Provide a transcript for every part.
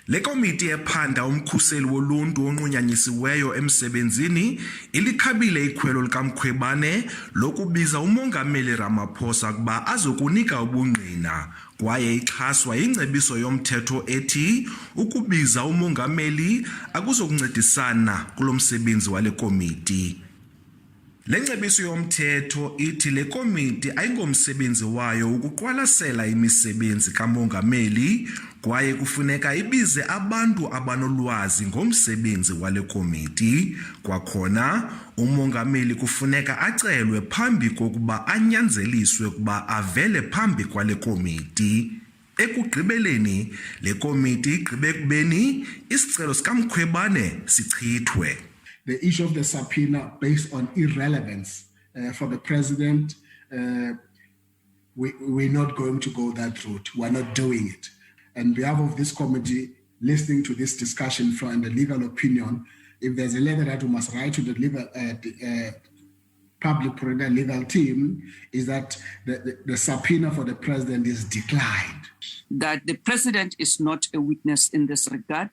Le komiti ephanda umkhuseli woluntu onqunyanyisiweyo emsebenzini ilikhabile ikhwelo likaMkhwebane lokubiza uMongameli Ramaphosa kuba azokunika ubungqina kwaye ixhaswa ingcebiso yomthetho ethi ukubiza umongameli akuzokuncedisana kulo msebenzi wale komiti. Le ngcebiso yomthetho ithi le komiti ayingomsebenzi wayo ukuqwalasela imisebenzi kamongameli kwaye kufuneka ibize abantu abanolwazi ngomsebenzi wale komiti. Kwakhona umongameli kufuneka acelwe phambi kokuba anyanzeliswe ukuba avele phambi kwale komiti. Ekugqibeleni le komiti igqibe ekubeni isicelo sikaMkhwebane sichithwe. The issue of the subpoena based on irrelevance for the president, we're not going to go that route. We're not doing it. On behalf of this committee, listening to this discussion from the legal opinion, if there's a letter that we must write to the legal, public legal team, is that the subpoena for the president is declined. That the president is not a witness in this regard,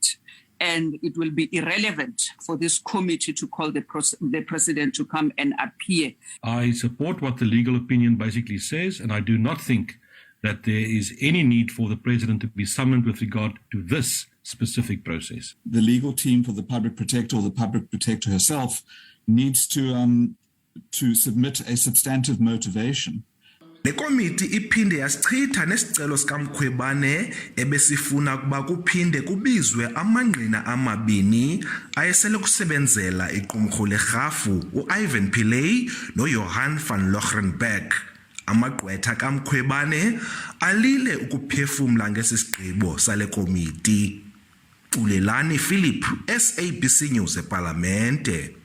and it will be irrelevant for this committee to call the president to come and appear. I support what the legal opinion basically says, and I do not think that there is any need for the president to be summoned with regard to this specific process. The legal team for the public protector or the public protector herself needs to submit a substantive motivation. Le komiti iphinde yasichitha nesicelo sikaMkhwebane ebesifuna kuba kuphinde kubizwe amangqina amabini ayesele kusebenzela iqumrhu lerhafu uEphelileyo noJohan van Logrenberg. Amagqwetha kaMkhwebane alile ukuphefumla ngesisigqibo sale komiti. Ulelani Philip, SABC News ePalamente.